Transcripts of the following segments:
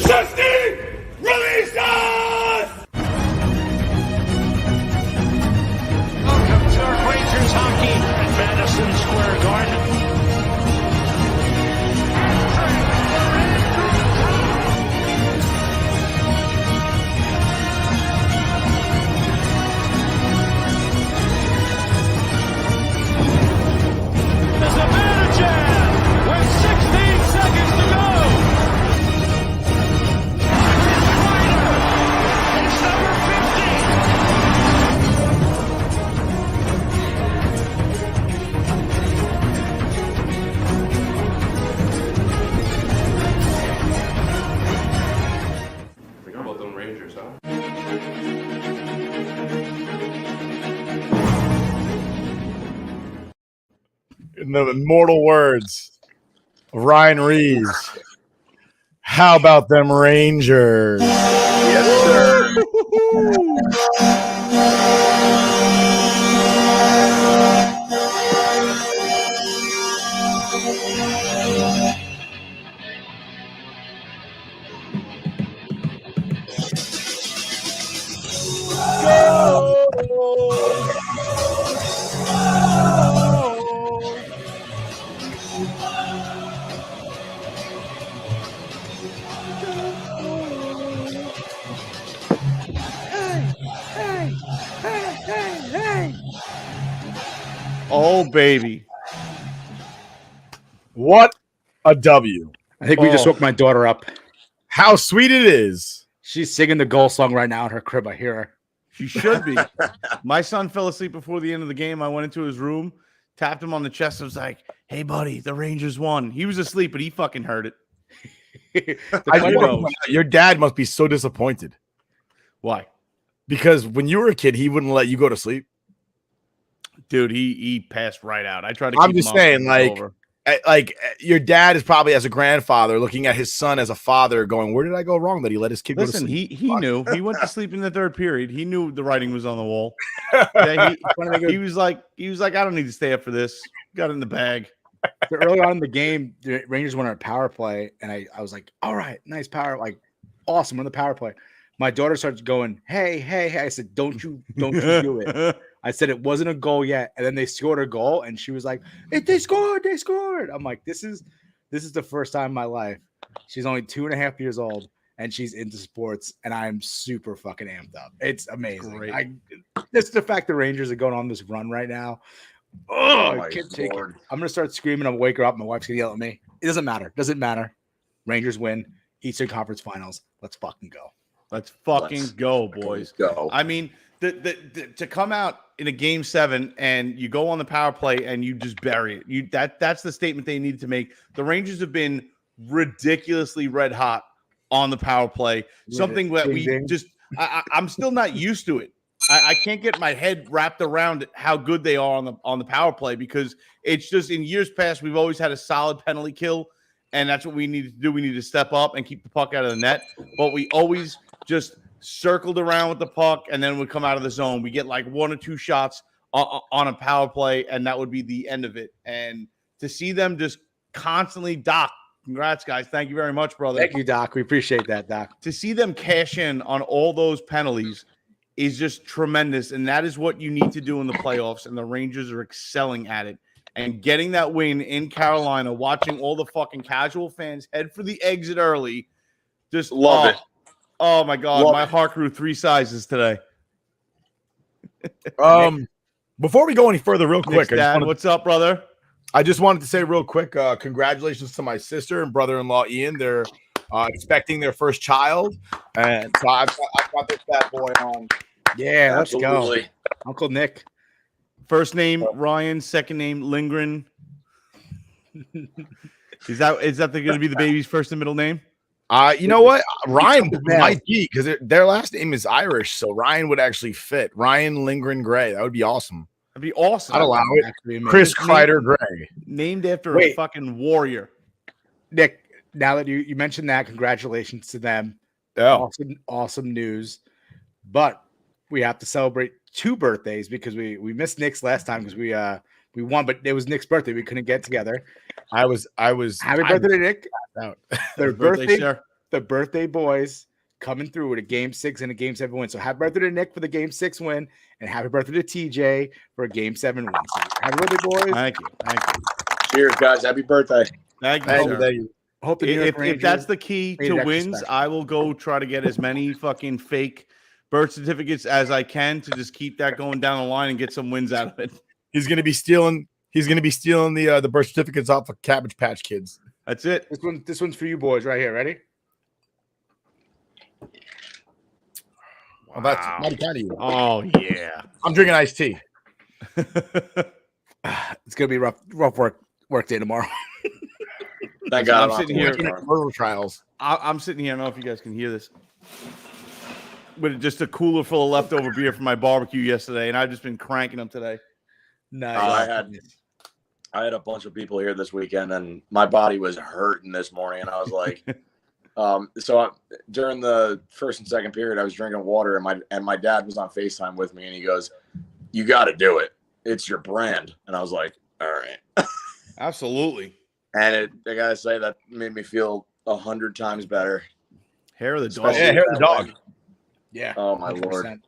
Justin, release us! Welcome to Rangers hockey at Madison Square Garden. There's a Vanachan with 16 seconds to go. It's number 50. Forgot about them Rangers, huh? In the immortal words of Ryan Reeves, how about them Rangers? Yes, sir. Oh, baby. What a W. I think we just woke my daughter up. How sweet it is. She's singing the goal song right now in her crib. I hear her. She should be. My son fell asleep before the end of the game. I went into his room, tapped him on the chest, and was like, "Hey, buddy, the Rangers won." He was asleep, but he fucking heard it. Your dad must be so disappointed. Why? Because when you were a kid, he wouldn't let you go to sleep. Dude, he passed right out. I tried to. I'm keep just him up, saying, but it was over. like your dad is probably as a grandfather looking at his son as a father, going, "Where did I go wrong that he let his kid go to Listen, sleep?" he knew. He went to sleep in the third period. He knew the writing was on the wall. Yeah, he was like, I don't need to stay up for this. Got it in the bag. So early on in the game, the Rangers went on a power play, and I was like, all right, nice power, like awesome on the power play. My daughter starts going, hey. I said, don't you do it. I said it wasn't a goal yet. And then they scored a goal, and she was like, hey, they scored. I'm like, this is the first time in my life. She's only 2.5 years old, and she's into sports, and I'm super fucking amped up. It's amazing. Great. This is the fact the Rangers are going on this run right now. Oh, I can't take it. I'm gonna start screaming. I'll wake her up. My wife's gonna yell at me. It doesn't matter. Doesn't matter. Rangers win. Eastern Conference Finals. Let's fucking go. Let's fucking go, boys. Go. I mean, to come out in a game 7 and you go on the power play and you just bury it. That's the statement they needed to make. The Rangers have been ridiculously red hot on the power play. Something that we just I'm still not used to it. I can't get my head wrapped around how good they are on the power play, because it's just, in years past we've always had a solid penalty kill, and that's what we need to do. We need to step up and keep the puck out of the net, but we always just circled around with the puck, and then we come out of the zone. We get like 1 or 2 shots on a power play, and that would be the end of it. And to see them just constantly, Doc, congrats, guys. Thank you very much, brother. Thank you, Doc. We appreciate that, Doc. To see them cash in on all those penalties is just tremendous, and that is what you need to do in the playoffs, and the Rangers are excelling at it. And getting that win in Carolina, watching all the fucking casual fans head for the exit early, just Love it. Oh my God, Love my it. heart grew 3 sizes today. Before we go any further, real quick, What's up, brother? I just wanted to say real quick, congratulations to my sister and brother-in-law Ian. They're expecting their first child, and so I've got this bad boy on. Yeah, let's go. Absolutely. Uncle Nick. First name Ryan, second name Lindgren. Is that going to be the baby's first and middle name? You know what? Ryan might be, because their last name is Irish, so Ryan would actually fit. Ryan Lindgren Gray. That would be awesome. That'd be awesome. I'd allow it. Chris Kreider Gray. Named after a fucking warrior. Nick, now that you mentioned that, congratulations to them. Yeah. Awesome news. But we have to celebrate 2 birthdays, because we missed Nick's last time because we won, but it was Nick's birthday. We couldn't get together. I was Happy birthday, Nick. Out. Their birthday, sir. the birthday boys coming through with a game 6 and a game 7 win. So happy birthday to Nick for the game 6 win, and happy birthday to TJ for a game 7 win. So happy birthday, boys. Thank you. Cheers, guys. Happy birthday. Thank you, Thank sir. you. Hope the New York If that's the key made to it extra wins, special. I will go try to get as many fucking fake birth certificates as I can to just keep that going down the line and get some wins out of it. He's gonna be stealing. He's gonna be stealing the birth certificates off of Cabbage Patch Kids. That's it. This one's for you boys right here. Ready? Well, that's mighty kind of you. Oh yeah. I'm drinking iced tea. It's gonna be a rough work day tomorrow. Thank God I'm I'm sitting here. Murder trials. I'm sitting here. I don't know if you guys can hear this, with just a cooler full of leftover beer from my barbecue yesterday, and I've just been cranking them today. Nice. I had a bunch of people here this weekend, and my body was hurting this morning, and I was like, during the first and second period, I was drinking water, and my dad was on FaceTime with me, and he goes, "You got to do it. It's your brand." And I was like, "All right." Absolutely. And I gotta say that made me feel 100 times better. Hair of the dog. Yeah, hair of the dog. Yeah. Oh my 100%. Lord.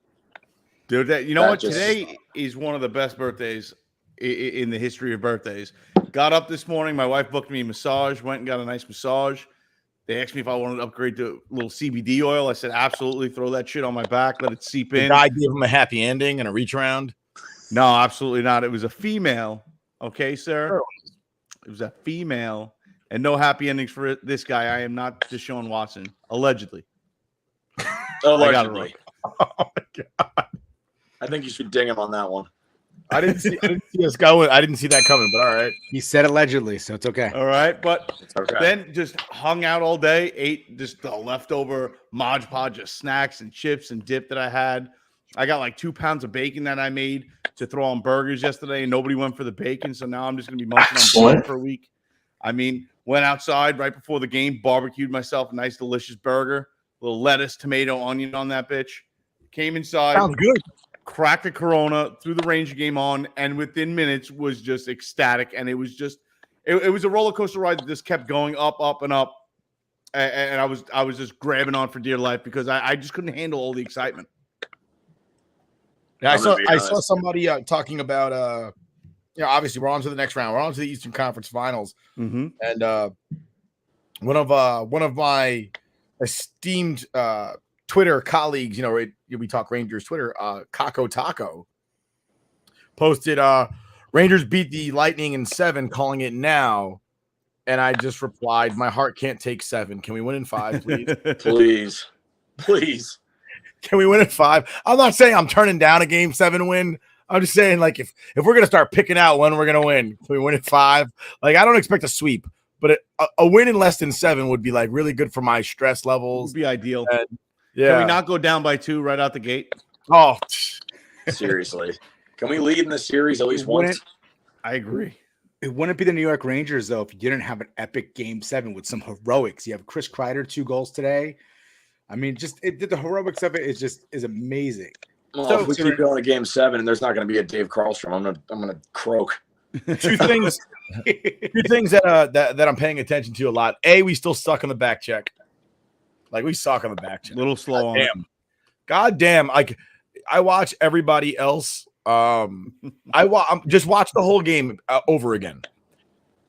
Dude, you know That what? just- Today is one of the best birthdays in the history of birthdays. Got up this morning. My wife booked me a massage. Went and got a nice massage. They asked me if I wanted to upgrade to a little CBD oil. I said, absolutely. Throw that shit on my back. Let it seep The in. guy gave him a happy ending and a reach around. No, absolutely not. It was a female. Okay, sir. It was a female. And no happy endings for this guy. I am not Deshaun Watson. Allegedly. Allegedly. Oh my God. I think you should ding him on that one. I didn't see us going. I didn't see that coming, but all right. He said allegedly, so it's okay. All right. But Okay. then just hung out all day, ate just the leftover Mod Podge of snacks and chips and dip that I had. I got like 2 pounds of bacon that I made to throw on burgers yesterday, and nobody went for the bacon. So now I'm just going to be munching on bacon for a week. I mean, went outside right before the game, barbecued myself a nice, delicious burger, little lettuce, tomato, onion on that bitch. Came inside. Sounds good. Cracked a Corona, threw the Ranger game on, and within minutes was just ecstatic. And it was just, it was a roller coaster ride that just kept going up, up, and up. And I was just grabbing on for dear life because I just couldn't handle all the excitement. Yeah, I'm gonna be I saw honest. somebody talking about obviously we're on to the next round. We're on to the Eastern Conference Finals, Mm-hmm. and one of my esteemed Twitter colleagues, we talk Rangers Twitter, Kako Taco, posted Rangers beat the Lightning in 7, calling it now. And I just replied, my heart can't take 7. Can we win in 5, please? Please. Can we win in 5? I'm not saying I'm turning down a game 7 win. I'm just saying, like, if we're gonna start picking out when we're gonna win, can we win in 5? Like, I don't expect a sweep, but a win in less than 7 would be like really good for my stress Would levels. be ideal. Yeah. Can we not go down by 2 right out the gate? Oh, Seriously. Can we lead in the series at least once? I agree. It wouldn't be the New York Rangers, though, if you didn't have an epic game 7 with some heroics. You have Chris Kreider, 2 goals today. I mean, the heroics of it is amazing. Well, if we keep going to game 7 and there's not going to be a Dave Karlstrom, I'm gonna croak. two things that I'm paying attention to a lot. A, we still suck on the back check. Like, we suck on the back check. A little slow on it. God damn. Like, I watch everybody else. Just watch the whole game over again.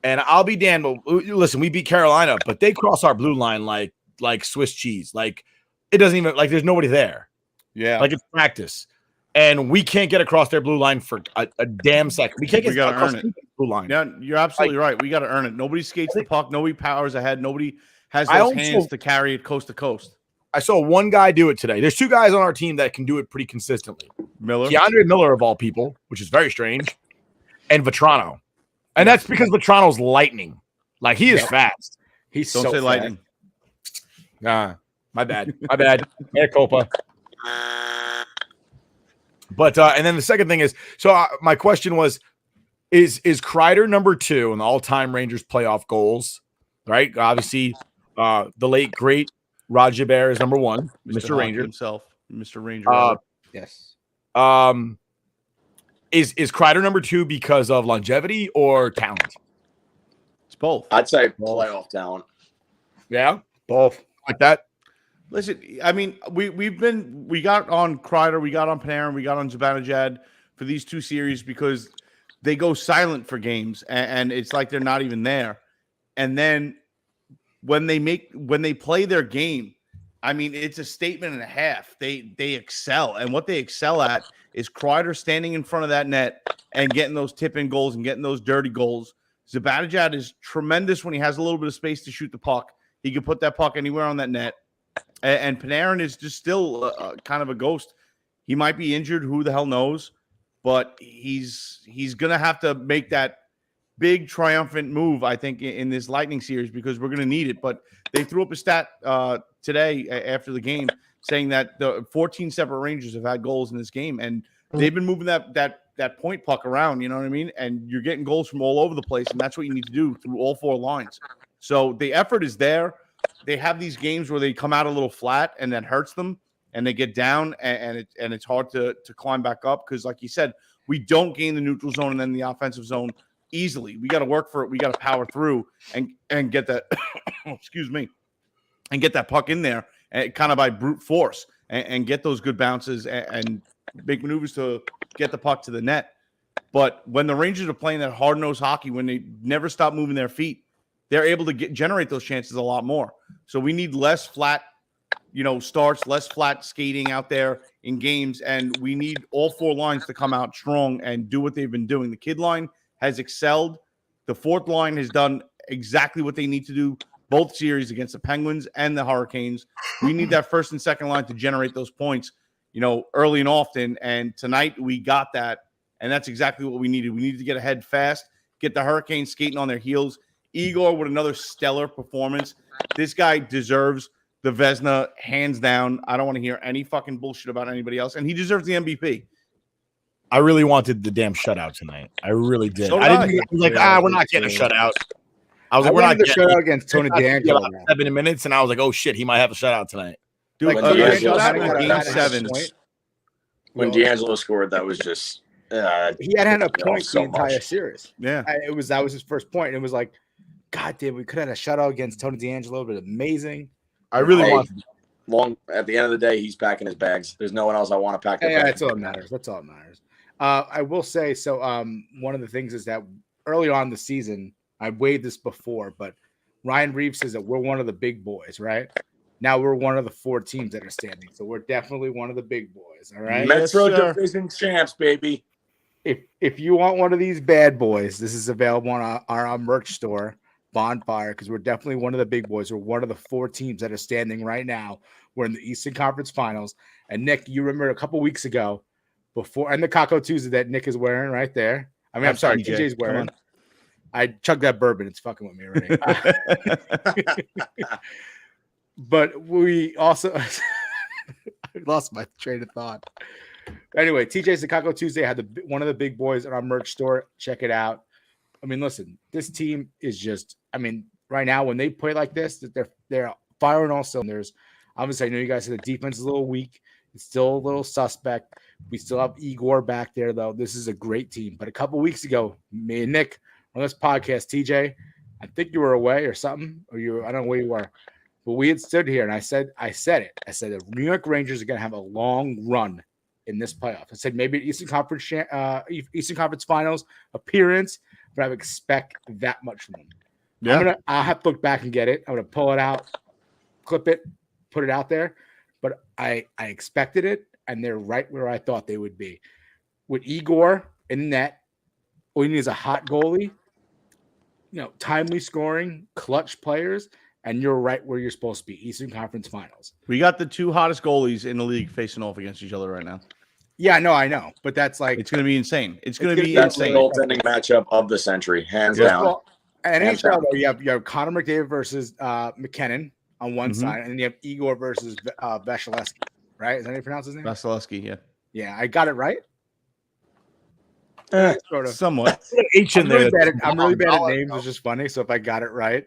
And I'll be damned. But listen, we beat Carolina, but they cross our blue line like Swiss cheese. Like, it doesn't even, like, there's nobody there. Yeah. Like, it's practice. And we can't get across their blue line for a damn second. We can't get gotta across earn it. the blue line. Yeah, you're absolutely right. We got to earn it. Nobody skates the puck. Nobody powers ahead. Nobody has those hands to carry it coast to coast. I saw one guy do it today. There's 2 guys on our team that can do it pretty consistently. Miller. Keandre Miller, of all people, which is very strange, and Vetrano. And that's because Vetrano's lightning. Like, he is fast. He's Don't so say fast. lightning. My bad. My bad. Mea culpa. But and then the second thing is, so my question was, is Kreider number 2 in the all-time Rangers playoff goals? Right? Obviously, the late great Rod Gilbert is number 1, Mr. Hockey Ranger himself, Mr. Ranger. Yes. Is Kreider number 2 because of longevity or talent? It's both. I'd say playoff talent. Yeah, Both. like that. Listen, I mean, we got on Kreider, we got on Panarin, we got on Zibanejad for these two series because they go silent for games, and it's like they're not even there. And then when they play their game, I mean, it's a statement and a half. They excel, and what they excel at is Kreider standing in front of that net and getting those tip-in goals and getting those dirty goals. Zibanejad is tremendous when he has a little bit of space to shoot the puck. He can put that puck anywhere on that net. And Panarin is just still kind of a ghost. He might be injured. Who the hell knows? But he's going to have to make that big triumphant move, I think, in this Lightning series because we're going to need it. But they threw up a stat today after the game saying that the 14 separate Rangers have had goals in this game. And they've been moving that point puck around, you know what I mean? And you're getting goals from all over the place. And that's what you need to do through all four lines. So the effort is there. They have these games where they come out a little flat and that hurts them and they get down and it's hard to climb back up because, like you said, we don't gain the neutral zone and then the offensive zone easily. We got to work for it. We got to power through and get that excuse me, and get that puck in there and kind of by brute force and get those good bounces and make maneuvers to get the puck to the net. But when the Rangers are playing that hard-nosed hockey, when they never stop moving their feet, they're able to generate those chances a lot more. So we need less flat, starts, less flat skating out there in games, and we need all four lines to come out strong and do what they've been doing. The kid line has excelled. The fourth line has done exactly what they need to do both series against the Penguins and the Hurricanes. We need that first and second line to generate those points, early and often. And tonight we got that, and that's exactly what we needed. We needed to get ahead fast, get the Hurricanes skating on their heels. Igor with another stellar performance. This guy deserves the Vezina hands down. I don't want to hear any fucking bullshit about anybody else. And he deserves the MVP. I really wanted the damn shutout tonight. I really did. So I was like, we're not getting a shutout. I was like, we're not getting a shutout against Tony DeAngelo. 7 minutes, and I was like, oh shit, he might have a shutout tonight. Dude, When shutout in game 7. When DeAngelo scored, that was just he had a point so the entire much. series. Yeah, that was his first point. It was like, God damn, we could have had a shutout against Tony DeAngelo, but amazing. I really want. At the end of the day, he's packing his bags. There's no one else I want to pack. Yeah, that's all that matters. That's all that matters. I will say so. One of the things is that early on in the season, I weighed this before, but Ryan Reeves says that we're one of the big boys, right? Now we're one of the 4 teams that are standing, so we're definitely one of the big boys. All right, Metro Division champs, baby. If you want one of these bad boys, this is available on our merch store, Bonfire, because we're definitely one of the big boys. We're one of the 4 teams that are standing right now. We're in the Eastern Conference Finals. And Nick, you remember a couple weeks ago, and the Kako Tuesday that Nick is wearing right there. I mean, I'm sorry, TJ's wearing. I chugged that bourbon. It's fucking with me already. But we also I lost my train of thought. Anyway, TJ's the Kako Tuesday had one of the big boys in our merch store. Check it out. I mean, listen, this team is just, right now when they play like this, they're firing all cylinders. Obviously, I know you guys said the defense is a little weak. It's still a little suspect. We still have Igor back there, though. This is a great team. But a couple weeks ago, me and Nick on this podcast, TJ, I think you were away or something, or I don't know where you were. But we had stood here and I said it. I said the New York Rangers are going to have a long run in this playoff. I said maybe Eastern Conference Finals appearance, but I would expect that much from them. Yeah. I'll have to look back and get it. I'm going to pull it out, clip it, put it out there. But I expected it, and they're right where I thought they would be. With Igor in net, all you need is a hot goalie, timely scoring, clutch players, and you're right where you're supposed to be. Eastern Conference Finals. We got the 2 hottest goalies in the league facing off against each other right now. Yeah, no, I know, but that's like it's going to be insane. It's going to be that's insane. the goaltending matchup of the century, hands down. Well, and NHL, though, you have Connor McDavid versus McKinnon on one side, and then you have Igor versus Vasilevsky, right? Is that how you pronounce his name? Vasilevsky, yeah. Yeah, I got it right. Sort of. Somewhat. I'm really bad at names. It's just funny. So if I got it right,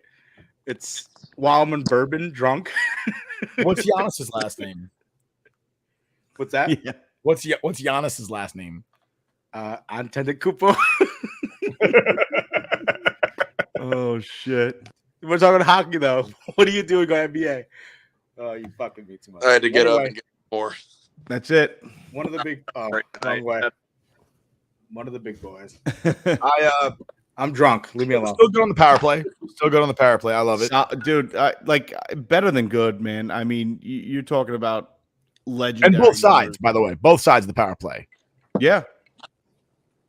it's Wildman Bourbon drunk. What's Giannis's last name? What's that? Yeah. What's Giannis's last name? Antetokounmpo. Oh shit. We're talking hockey though. What are you doing on NBA? Oh, you fucking me too much. I had to get up Anyway, and get more. That's it. one of the big Right, wrong way. right. One of the big boys. I I'm drunk. Leave me alone. still good on the power play. Still good on the power play. I love it. Dude, like better than good, man. I mean, you're talking about And legendary. both sides, numbers. by the way, both sides of the power play. Yeah.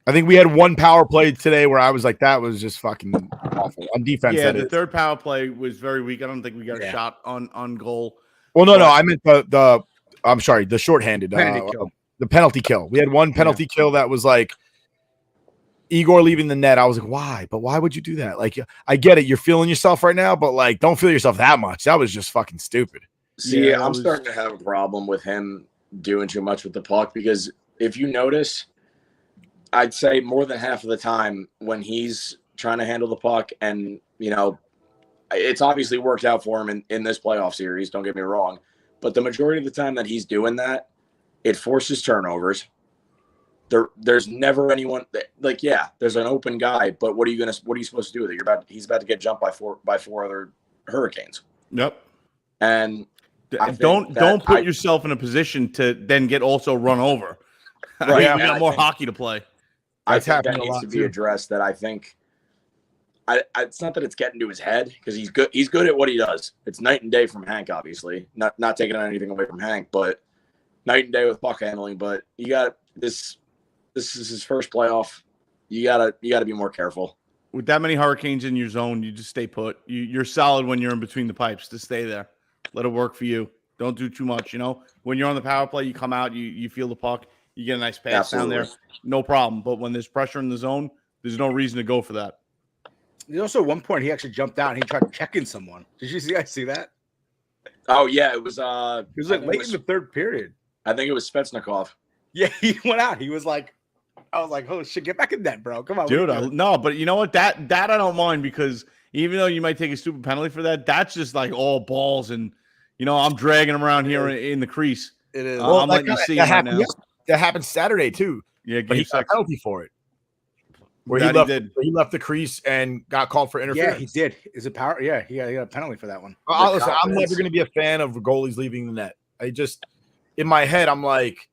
I think we had one power play today where I was like, that was just fucking awful on defense. Yeah, that the is. third power play was very weak. I don't think we got a Yeah. shot on goal. Well, no, but- I meant the I'm sorry, the shorthanded Penalty kill. the penalty kill. We had one penalty kill that was like Igor leaving the net. I was like, why? But why would you do that? Like, I get it. You're feeling yourself right now, but like, don't feel yourself that much. That was just fucking stupid. See, Yeah, it I'm was- starting to have a problem with him doing too much with the puck because if you notice, I'd say more than half of the time when he's trying to handle the puck, and it's obviously worked out for him in this playoff series. Don't get me wrong, but the majority of the time that he's doing that, it forces turnovers. There's never anyone there's an open guy, but what are you supposed to do with it? He's about to get jumped by four other Hurricanes. Yep. And I think Don't that put yourself in a position to then get also run over. Right, Yeah, and we got I more think- hockey to play. I That's think that happening a needs lot to be too. addressed. That I think, it's not that it's getting to his head because he's good. He's good at what he does. It's night and day from Hank, obviously. Not taking anything away from Hank, but night and day with puck handling. But you got this. This is his first playoff. You gotta be more careful. With that many Hurricanes in your zone, you just stay put. You're solid when you're in between the pipes. To stay there, let it work for you. Don't do too much. When you're on the power play, you come out, you feel the puck, you get a nice pass down there, no problem. But when there's pressure in the zone, there's no reason to go for that. There's also one point he actually jumped out and he tried checking someone. Did you see that? Oh yeah, it was. It was like late in the third period. I think it was Svechnikov. Yeah, he went out. He was like, I was like, oh shit, get back in net, bro. Come on, Dude, what are you doing? no, but you know what? That I don't mind because even though you might take a stupid penalty for that, that's just like all balls and I'm dragging him around here in the crease. It is. I'm letting you see him right now. That happened Saturday too. Yeah, But he game got a 6. penalty for it. Where That he left the crease and got called for Yeah, interference. he did. Is it power? Yeah, he got a penalty for that one. Listen, I'm never going to be a fan of goalies leaving the net. I just, in my head, I'm like,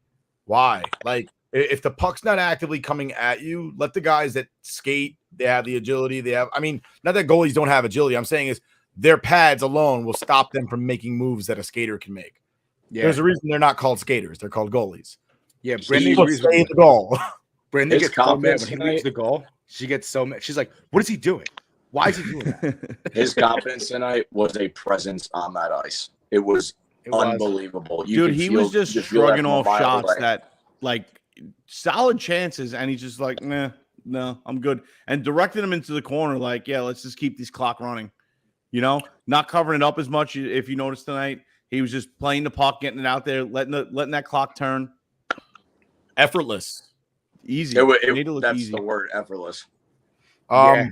why? Like, if the puck's not actively coming at you, let the guys that skate, they have the agility. I mean, not that goalies don't have agility. I'm saying is their pads alone will stop them from making moves that a skater can make. Yeah, There's a reason they're not called skaters. They're called goalies. yeah. Brandon Brandon Let's stay in the goal. Brandon His gets so mad confidence when he tonight- leaves the goal. She gets so mad. She's like, "What is he doing? Why is he doing that?" His confidence tonight was a presence on that ice. It was It was. unbelievable. Dude, he was just you could feel that shrugging from a off mile shots away. that like solid chances, and he's just like, nah, no, I'm good. And directed him into the corner, like, yeah, let's just keep this clock running. Not covering it up as much. If you noticed tonight, he was just playing the puck, getting it out there, letting that clock turn. Effortless. Easy. It Made it look that's easy. the word, effortless. Yeah.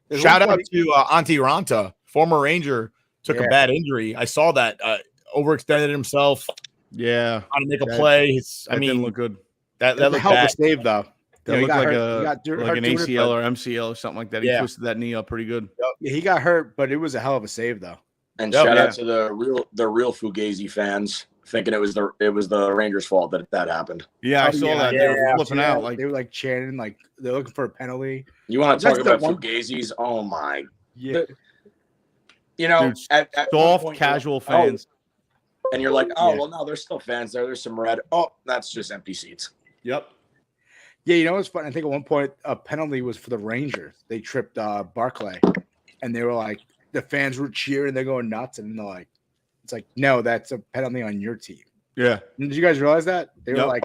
There's Shout one out point- to Auntie Ranta, former Ranger, took Yeah. a bad injury. I saw that. Overextended himself, Yeah. trying to make a That- play. That didn't look good. that That looked hell of a bad. save though. That Yeah, he looked got like hurt. He got like hurt an doing it, ACL but- or MCL or something like that. He Yeah. twisted that knee up pretty good. Yeah, he got hurt, but it was a hell of a save though. And Yep, shout yeah. out to the real Fugazi fans thinking it was the Rangers' fault that happened. Yeah, I Oh, saw yeah, that. They were yeah, flipping Yeah, out. Like, they were like chanting, like they're looking for a penalty. You want to That's talk the about one- Fugazis? Oh my! Yeah, You know, Dude, at one soft, point you're like, casual oh, fans. and you're like, oh Yeah. well, no, there's still fans there. There's some red. Oh, that's just empty seats. Yep. yeah. You know what's fun? I think at one point a penalty was for the Rangers. They tripped Barclay, and they were like, the fans were cheering, they're going nuts, and they're like, it's like, no, that's a penalty on your team. Yeah. And did you guys realize that? They were Yep. like,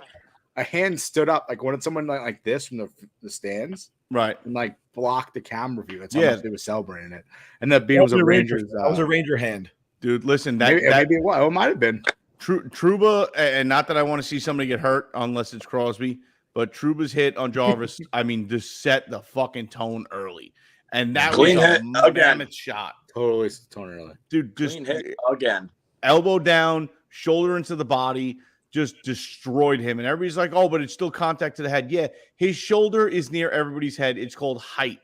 a hand stood up, like when someone like this from the stands Right. and like blocked the camera view. That's how Yeah. much they were celebrating it. And that being was a Rangers. That was a Ranger hand. Dude, listen, maybe it was. Oh, it might have been. Trouba, and not that I want to see somebody get hurt unless it's Crosby, but Trouba's hit on Jarvis, I mean, just set the fucking tone early. And that Clean was hit a again. mammoth shot. Totally tone early. Dude, just Clean hit again. elbow down, shoulder into the body, just destroyed him. And everybody's like, oh, but it's still contact to the head. Yeah, his shoulder is near everybody's head. It's called height.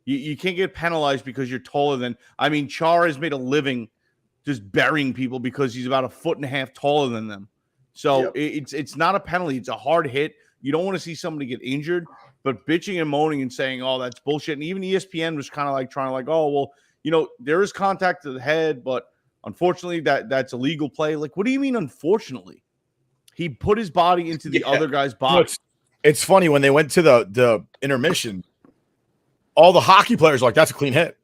You can't get penalized because you're taller than. I mean, Char has made a living just burying people because he's about 1.5 feet taller than them. So it's not a penalty. It's a hard hit. You don't want to see somebody get injured, but bitching and moaning and saying, oh, that's bullshit. And even ESPN was kind of like trying to like, oh, well, you know, there is contact to the head, but unfortunately that's a legal play. Like, what do you mean, unfortunately? He put his body into the other guy's body. It's funny when they went to the intermission, all the hockey players were like, that's a clean hit.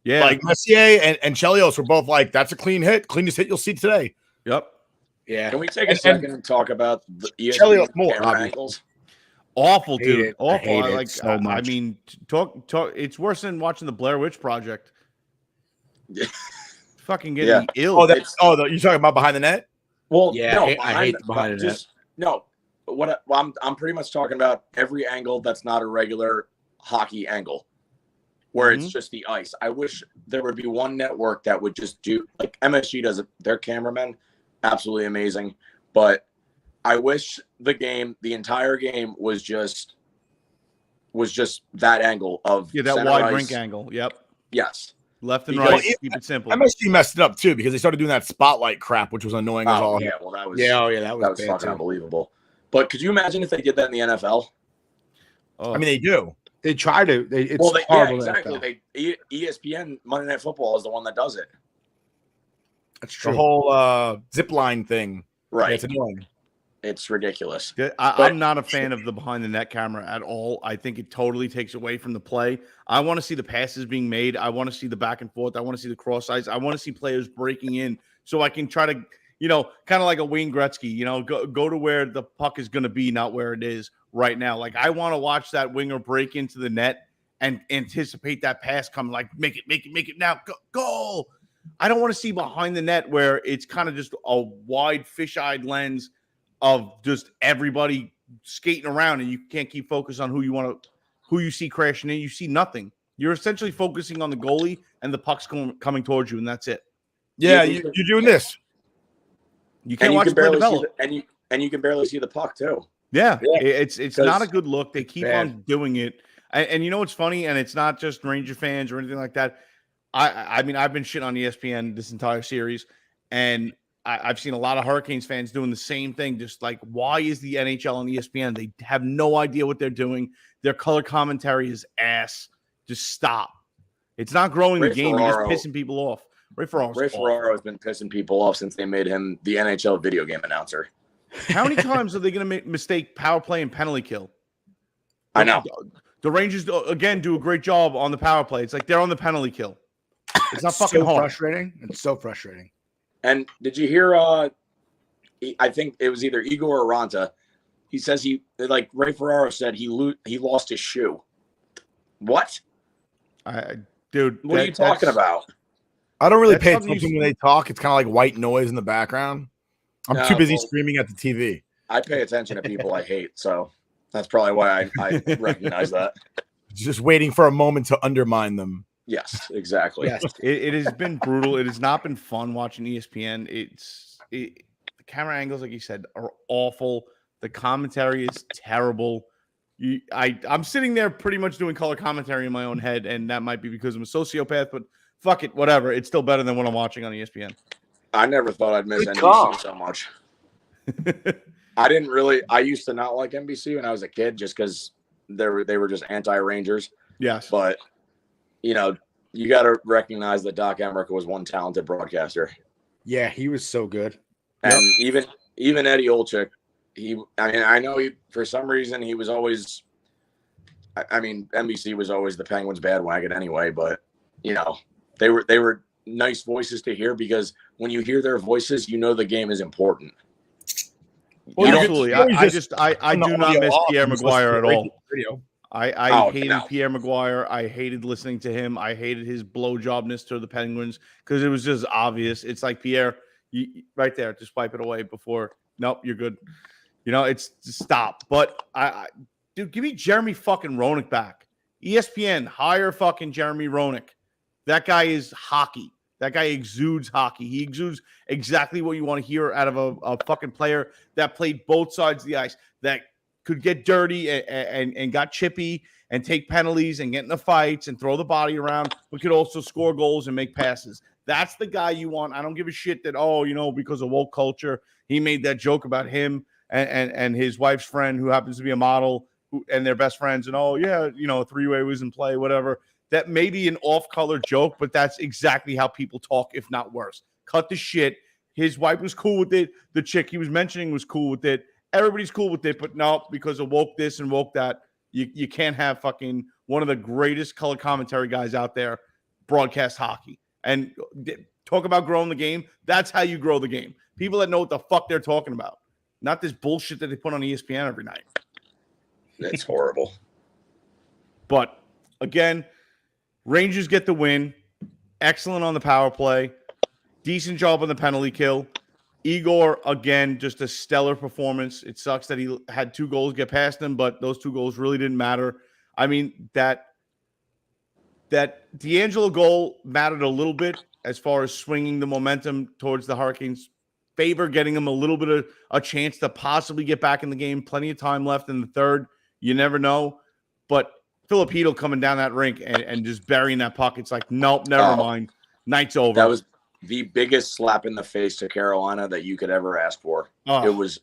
Yeah. Like Messier and Chelios were both like, that's a clean hit. Cleanest hit you'll see today. Yep. Yeah. Can we take a second and talk about the ESPN camera angles? Awful, dude. Awful. I hate it so much. I mean, talk. It's worse than watching the Blair Witch Project. Fucking getting ill. Oh, you're talking about behind the net? Well, yeah, no, I hate behind the net. No, I'm pretty much talking about every angle that's not a regular hockey angle, where it's just the ice. I wish there would be one network that would just do like MSG does it. Their cameramen, absolutely amazing. But I wish the entire game was just that angle of that wide rink angle. Yep. Yes. Left and right. Keep it simple. MSG messed it up too because they started doing that spotlight crap, which was annoying as all. Yeah, well, that was that was fucking unbelievable. But could you imagine if they did that in the NFL? I mean, they do. They try to. It's horrible. Exactly. ESPN Monday Night Football is the one that does it. That's true. The whole zip line thing. Right. It's annoying. It's ridiculous. I'm not a fan of the behind the net camera at all. I think it totally takes away from the play. I want to see the passes being made. I want to see the back and forth. I want to see the cross eyes. I want to see players breaking in so I can try to, kind of like a Wayne Gretzky, go to where the puck is going to be, not where it is right now. Like I want to watch that winger break into the net and anticipate that pass coming, like make it now, goal. I don't want to see behind the net where it's kind of just a wide fish-eyed lens of just everybody skating around and you can't keep focus on who you see crashing in. You see nothing. You're essentially focusing on the goalie and the puck's coming towards you, and that's it. Yeah, you're doing this. You can't watch the play develop. And you can barely see the puck too. Yeah. It's not a good look. They keep on doing it. And you know what's funny? And it's not just Ranger fans or anything like that. I mean, I've been shitting on ESPN this entire series, and I've seen a lot of Hurricanes fans doing the same thing. Just like, why is the NHL on ESPN? They have no idea what they're doing. Their color commentary is ass. Just stop. It's not growing the game. You're just pissing people off. Ray Ferraro has been pissing people off since they made him the NHL video game announcer. How many times are they going to mistake power play and penalty kill? I know. The Rangers, again, do a great job on the power play. It's like they're on the penalty kill. It's not fucking hard. Frustrating. It's so frustrating. And did you hear? I think it was either Igor or Ranta. He says Ray Ferraro said he lost his shoe. What? Dude, what are you talking about? I don't really pay attention when they talk. It's kind of like white noise in the background. I'm too busy screaming at the TV. I pay attention to people I hate, so that's probably why I recognize that. Just waiting for a moment to undermine them. Yes, exactly. Yes. It has been brutal. It has not been fun watching ESPN. The camera angles, like you said, are awful. The commentary is terrible. I'm sitting there pretty much doing color commentary in my own head, and that might be because I'm a sociopath, but fuck it, whatever. It's still better than what I'm watching on ESPN. I never thought I'd miss NBC so much. I used to not like NBC when I was a kid just because they were just anti-Rangers. Yes. But you got to recognize that Doc Emmerich was one talented broadcaster. Yeah, he was so good. And even Eddie Olczyk, I know for some reason he was always, NBC was always the Penguins bandwagon anyway, but they were nice voices to hear because when you hear their voices, the game is important. Well, absolutely. I do not miss Pierre Maguire at all. I hated Pierre Maguire. I hated listening to him. I hated his blowjobness to the Penguins because it was just obvious. It's like, Pierre, right there, just wipe it away before. Nope, you're good. It's just stop. But dude, give me Jeremy fucking Roenick back. ESPN, hire fucking Jeremy Roenick. That guy is hockey. That guy exudes hockey. He exudes exactly what you want to hear out of a fucking player that played both sides of the ice, that could get dirty and got chippy and take penalties and get in the fights and throw the body around, but could also score goals and make passes. That's the guy you want. I don't give a shit that, oh, because of woke culture, he made that joke about him and his wife's friend who happens to be a model and they're best friends. And, oh, yeah, a three-way was in play, whatever. That may be an off-color joke, but that's exactly how people talk, if not worse. Cut the shit. His wife was cool with it. The chick he was mentioning was cool with it. Everybody's cool with it, but no, because of woke this and woke that, you can't have fucking one of the greatest color commentary guys out there broadcast hockey. And talk about growing the game. That's how you grow the game. People that know what the fuck they're talking about. Not this bullshit that they put on ESPN every night. It's horrible. But, again, Rangers get the win. Excellent on the power play. Decent job on the penalty kill. Igor, again, just a stellar performance. It sucks that he had 2 goals get past him, but those 2 goals really didn't matter. I mean, that D'Angelo goal mattered a little bit as far as swinging the momentum towards the Hurricanes' favor, getting them a little bit of a chance to possibly get back in the game. Plenty of time left in the third. You never know. But Filipino coming down that rink and just burying that puck, it's like, nope, never mind. Night's over. That was the biggest slap in the face to Carolina that you could ever ask for. Oh, it was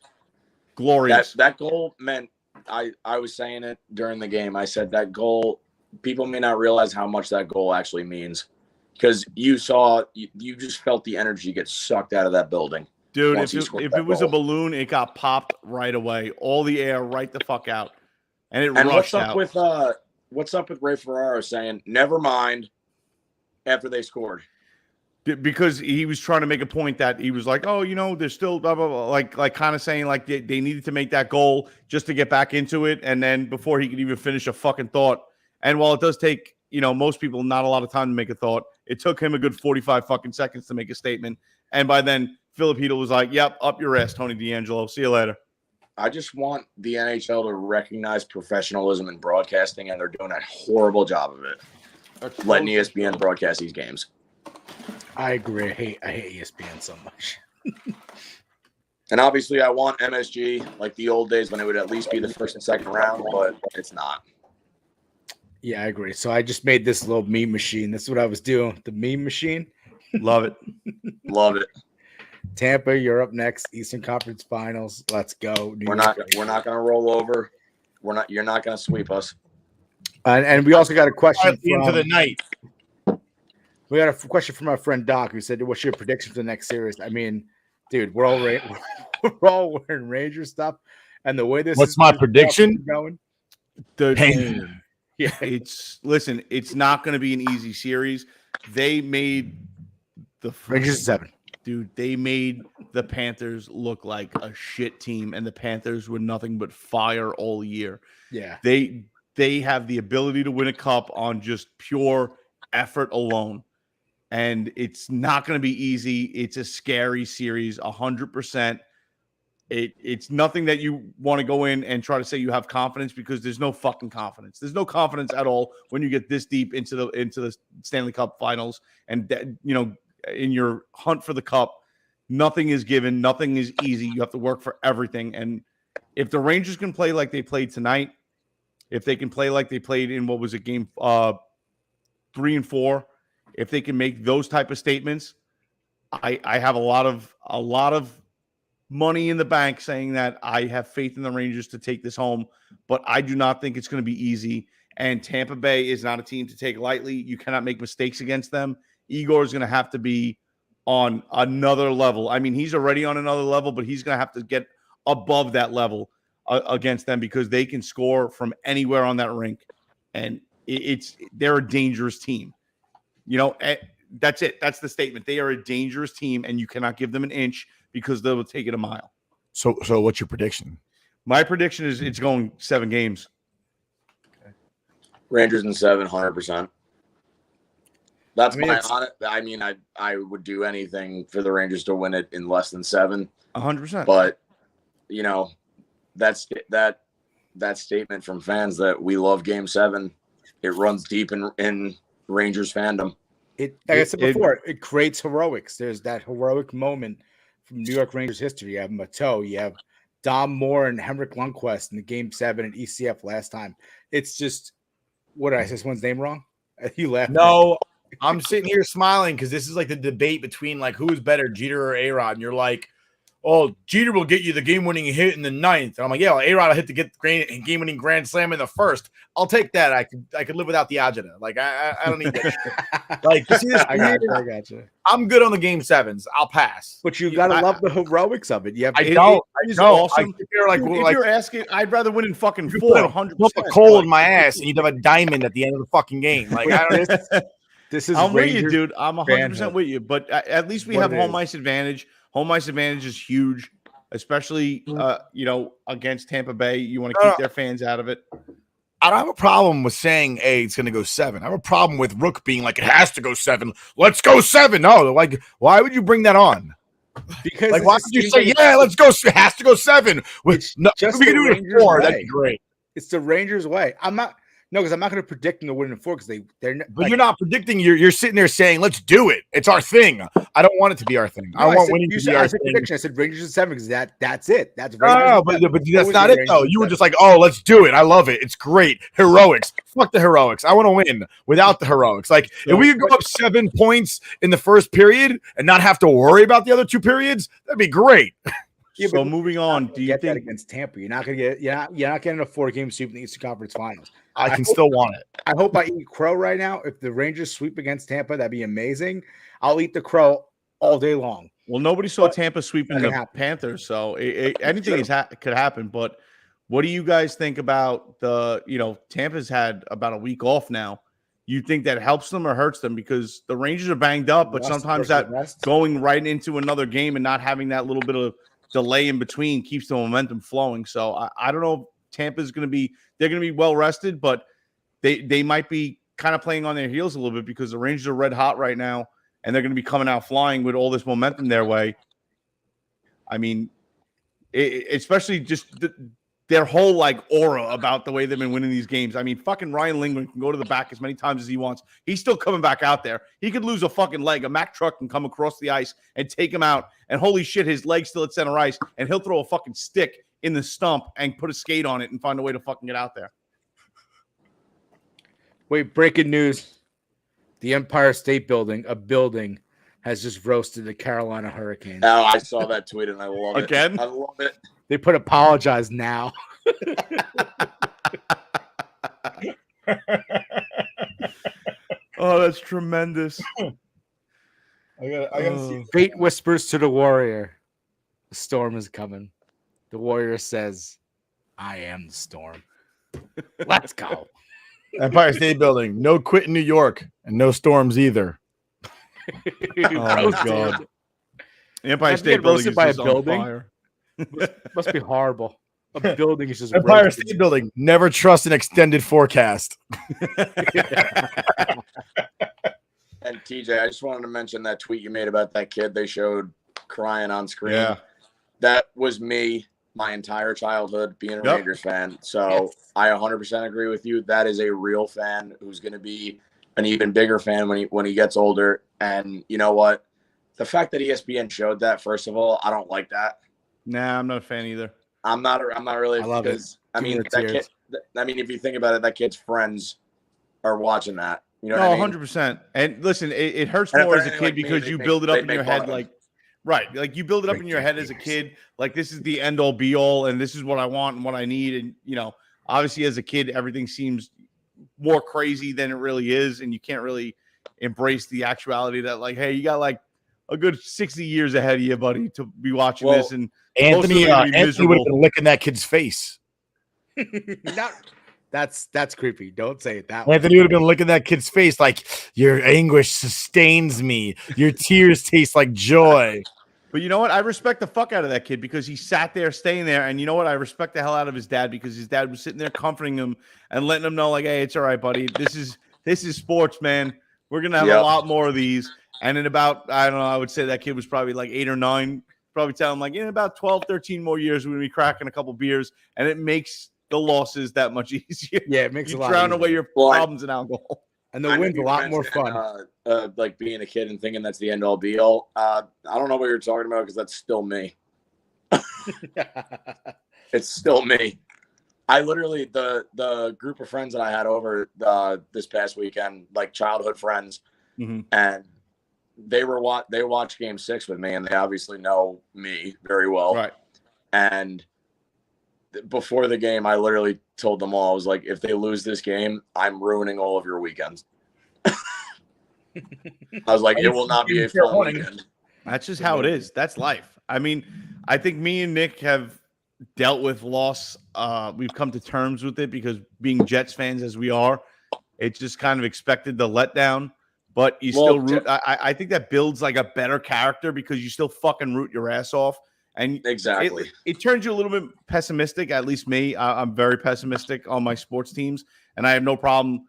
glorious. That goal meant, I was saying it during the game. I said that goal, people may not realize how much that goal actually means, because you just felt the energy get sucked out of that building. Dude, if it was a balloon, it got popped right away. All the air right the fuck out. And it rushed out. What's up with Ray Ferraro saying, never mind, after they scored? Because he was trying to make a point that he was like, oh, there's still blah, blah, blah, like kind of saying like they needed to make that goal just to get back into it. And then before he could even finish a fucking thought. And while it does take, most people not a lot of time to make a thought, it took him a good 45 fucking seconds to make a statement. And by then, Filipino was like, yep, up your ass, Tony D'Angelo. See you later. I just want the NHL to recognize professionalism in broadcasting, and they're doing a horrible job of it. Letting ESPN broadcast these games. I agree. I hate ESPN so much. And obviously, I want MSG like the old days when it would at least be the first and second round, but it's not. Yeah, I agree. So I just made this little meme machine. This is what I was doing. The meme machine. Love it. Love it. Tampa, you're up next. Eastern Conference Finals. Let's go. We're not going to roll over. You're not going to sweep us. And we also got a question for the night. We got a question from our friend Doc, who said, "What's your prediction for the next series?" I mean, dude, we're all wearing Ranger stuff, and the way this. What's my prediction? Going. Yeah, it's not going to be an easy series. They made the Rangers 7. Dude, they made the Panthers look like a shit team, and the Panthers were nothing but fire all year. Yeah. They have the ability to win a cup on just pure effort alone. And it's not going to be easy. It's a scary series, 100%. It's nothing that you want to go in and try to say you have confidence, because there's no fucking confidence. There's no confidence at all when you get this deep into the Stanley Cup Finals, and in your hunt for the cup, nothing is given, nothing is easy. You have to work for everything. And if the Rangers can play like they played tonight, if they can play like they played in what was it, game 3 and 4, if they can make those type of statements, I have a lot of money in the bank saying that I have faith in the Rangers to take this home, but I do not think it's going to be easy. And Tampa Bay is not a team to take lightly. You cannot make mistakes against them. Igor is going to have to be on another level. I mean, he's already on another level, but he's going to have to get above that level against them, because they can score from anywhere on that rink. And they're a dangerous team. That's it. That's the statement. They are a dangerous team, and you cannot give them an inch, because they will take it a mile. So what's your prediction? My prediction is it's going 7 games. Okay. Rangers in 7, 100%. That's I would do anything for the Rangers to win it in less than 7. 100%. But that statement from fans that we love Game 7, it runs deep in Rangers fandom. Like I said before, it creates heroics. There's that heroic moment from New York Rangers history. You have Mateau, you have Dom Moore and Henrik Lundqvist in the Game 7 and ECF last time. It's just, what did I say? Someone's name wrong? You laughed. No, I'm sitting here smiling because this is like the debate between like who is better, Jeter or A-Rod, and you're like, oh, Jeter will get you the game-winning hit in the ninth. And I'm like, yeah, well, A-Rod will hit the game-winning grand slam in the first. I'll take that. I could live without the agita. Like I don't need that shit. Like you see this? I got you. I'm good on the game sevens. I'll pass. But you gotta love the heroics of it. You have I don't. It is I don't. awesome. If you're asking, I'd rather win in fucking you four, put 100%. a coal in my ass, and you'd have a diamond at the end of the fucking game. Like I don't. This is I'm with you, Rangers dude. I'm 100% fanhood. with you. But at least we What have it home is. ice advantage. Home ice advantage is huge, especially against Tampa Bay. You want to keep their fans out of it. I don't have a problem with saying, hey, it's going to go 7. I have a problem with Rook being like, it has to go 7. Let's go 7. No, like, why would you bring that on? Because Like, why would you say, yeah, let's go? It has to go 7. With no, just we can the do it at Rangers 4. way. That'd be great. It's the Rangers' way. Because I'm not going to predict them to win in 4 because they're. But you're not predicting. You're sitting there saying, let's do it. It's our thing. I don't want it to be our thing. I want winning to be our thing. Prediction. I said Rangers in 7 because that's it. That's no, but that's not it though. You were just like, oh, let's do it. I love it. It's great. Heroics. Fuck the heroics. I want to win without the heroics. Like if we could go up 7 points in the first period and not have to worry about the other 2 periods, that'd be great. Yeah, so moving on, do you get that think against Tampa? You're not going to get. You're not getting a 4-game sweep in the Eastern Conference Finals. I can still want it. I hope I eat crow right now. If the Rangers sweep against Tampa, that'd be amazing. I'll eat the crow all day long. Well, nobody saw Tampa sweeping the happen. Panthers, so anything could happen. But what do you guys think about Tampa's had about a week off now? You think that helps them or hurts them? Because the Rangers are banged up, but sometimes that going right into another game and not having that little bit of delay in between keeps the momentum flowing. So I don't know if Tampa's going to be – they're going to be well rested, but they might be kind of playing on their heels a little bit because the Rangers are red hot right now, and they're going to be coming out flying with all this momentum their way. I mean, especially just their whole like aura about the way they've been winning these games. I mean, fucking Ryan Lindgren can go to the back as many times as he wants. He's still coming back out there. He could lose a fucking leg. A Mack truck can come across the ice and take him out. And holy shit, his leg's still at center ice, and he'll throw a fucking stick in the stump and put a skate on it and find a way to fucking get out there. Wait, breaking news. The Empire State Building, a building, has just roasted the Carolina Hurricanes. Oh, I saw that tweet and I love it. Again? I love it. They put apologize now. Oh, that's tremendous. I gotta see. Fate whispers to the warrior, the storm is coming. The warrior says, I am the storm. Let's go. Empire State Building. No quit in New York and no storms either. Oh, my God. The Empire State Building is by a just on building. fire. Must be horrible. A building is just Empire roasted. State Building. Never trust an extended forecast. And TJ, I just wanted to mention that tweet you made about that kid they showed crying on screen. Yeah. That was me my entire childhood being a Rangers fan. So I 100% agree with you. That is a real fan who's going to be an even bigger fan when he gets older. And you know what? The fact that ESPN showed that, first of all, I don't like that. Nah, I'm not a fan either. I'm not really. I love because, it. I mean, that kid. I mean, if you think about it, that kid's friends are watching that. You know what I mean? 100%. And listen, it hurts And if more they're as a anything kid like me, because you they build it up in make your fun head of them. like, right, like you build it up in your head as a kid, like this is the end all be all, and this is what I want and what I need. And obviously as a kid, everything seems more crazy than it really is, and you can't really embrace the actuality that, like, hey, you got like a good 60 years ahead of you, buddy, to be watching this. And Anthony would have been licking that kid's face. That's creepy. Don't say it that way. Anthony would have been licking that kid's face like, your anguish sustains me. Your tears taste like joy. But you know what? I respect the fuck out of that kid because he sat there, staying there. And you know what? I respect the hell out of his dad because his dad was sitting there comforting him and letting him know, like, hey, it's all right, buddy. This is sports, man. We're going to have a lot more of these. And in about, I don't know, I would say that kid was probably like 8 or 9. Probably tell him, like, in about 12, 13 more years, we're going to be cracking a couple beers. And it makes the losses that much easier. Yeah, it makes you a lot drown easier. away your problems in alcohol. And the win's a lot more fun. Like being a kid and thinking that's the end all be all. I don't know what you're talking about because that's still me. It's still me. I literally the group of friends that I had over this past weekend, like childhood friends, and they watched Game 6 with me, and they obviously know me very well. Right. And before the game, I literally told them all, I was like, if they lose this game, I'm ruining all of your weekends. I was like, it will not be a fun weekend. That's just how it is. That's life. I mean, I think me and Nick have dealt with loss. We've come to terms with it because being Jets fans as we are, it's just kind of expected the letdown. But you still root. I think that builds like a better character because you still fucking root your ass off. And exactly, it turns you a little bit pessimistic. At least me, I'm very pessimistic on my sports teams, and I have no problem.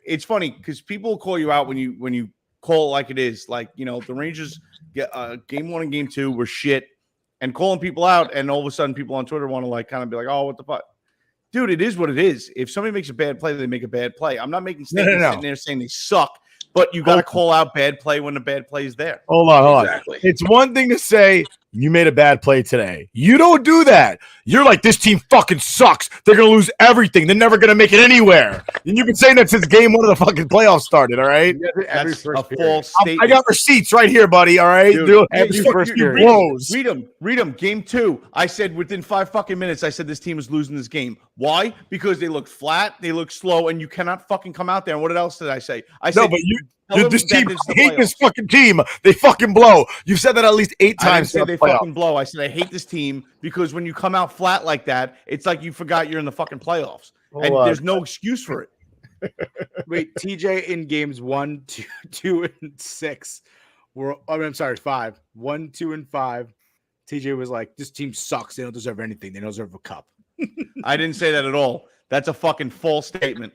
It's funny because people call you out when you call it like it is. Like, you know, the Rangers get game 1 and game 2 were shit, and calling people out, and all of a sudden people on Twitter want to like kind of be like, oh, what the fuck, dude? It is what it is. If somebody makes a bad play, they make a bad play. I'm not making statements sitting there saying they suck. But you got to call out bad play when the bad play is there. Hold on. It's one thing to say you made a bad play today. You don't do that. You're like, this team fucking sucks. They're going to lose everything. They're never going to make it anywhere. And you've been saying that since game 1 of the fucking playoffs started, all right? That's a false statement. I got receipts right here, buddy, all right? Dude, read them. Game 2, I said within 5 fucking minutes, I said this team is losing this game. Why? Because they look flat, they look slow, and you cannot fucking come out there. And what else did I say? I said, this team, I hate this fucking team. They fucking blow. You've said that at least 8 times. I didn't say they fucking blow. I said I hate this team because when you come out flat like that, it's like you forgot you're in the fucking playoffs, and there's no excuse for it. Wait, TJ in games 1, 2, and 6 were. I'm sorry, 5. 1, 2, and 5. TJ was like, "This team sucks. They don't deserve anything. They don't deserve a cup." I didn't say that at all. That's a fucking false statement.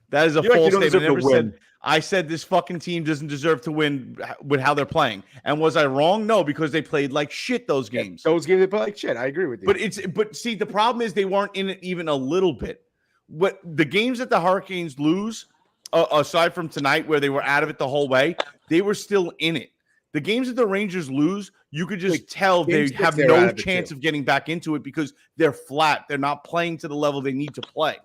That is a false statement. I said this fucking team doesn't deserve to win with how they're playing. And was I wrong? No, because they played like shit those games. Those games they played like shit. I agree with you. But see, the problem is they weren't in it even a little bit. What the games that the Hurricanes lose, aside from tonight where they were out of it the whole way, they were still in it. The games that the Rangers lose, you could just tell they have no chance of getting back into it because they're flat. They're not playing to the level they need to play.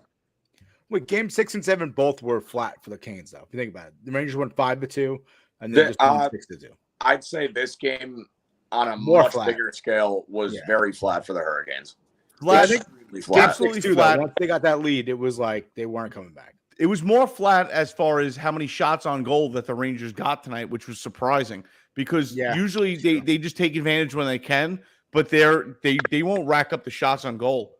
Wait, game 6 and 7 both were flat for the Canes, though. If you think about it, the Rangers went 5-2, and then just won 6-2. I'd say this game, on a much bigger scale, was very flat for the Hurricanes. Absolutely flat. Once they got that lead, it was like they weren't coming back. It was more flat as far as how many shots on goal that the Rangers got tonight, which was surprising because usually they just take advantage when they can, but they won't rack up the shots on goal.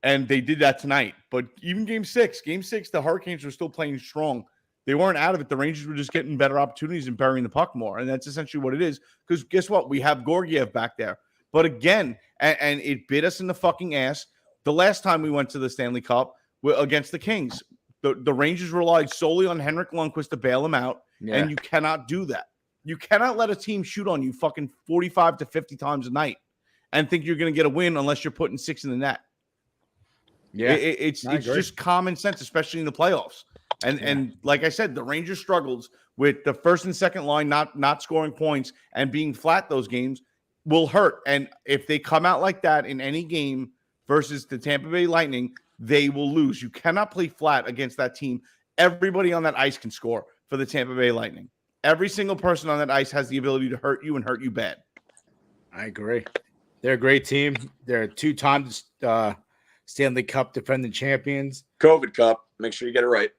And they did that tonight. But even game 6, the Hurricanes were still playing strong. They weren't out of it. The Rangers were just getting better opportunities and burying the puck more. And that's essentially what it is. Because guess what? We have Georgiev back there. But again, and it bit us in the fucking ass. The last time we went to the Stanley Cup against the Kings, the Rangers relied solely on Henrik Lundqvist to bail him out. Yeah. And you cannot do that. You cannot let a team shoot on you fucking 45 to 50 times a night and think you're going to get a win unless you're putting 6 in the net. Yeah, it's just common sense, especially in the playoffs. And like I said, the Rangers struggled with the first and second line not scoring points and being flat. Those games will hurt. And if they come out like that in any game versus the Tampa Bay Lightning, they will lose. You cannot play flat against that team. Everybody on that ice can score for the Tampa Bay Lightning. Every single person on that ice has the ability to hurt you and hurt you bad. I agree. They're a great team. They're 2-time Stanley Cup defending champions. COVID Cup. Make sure you get it right.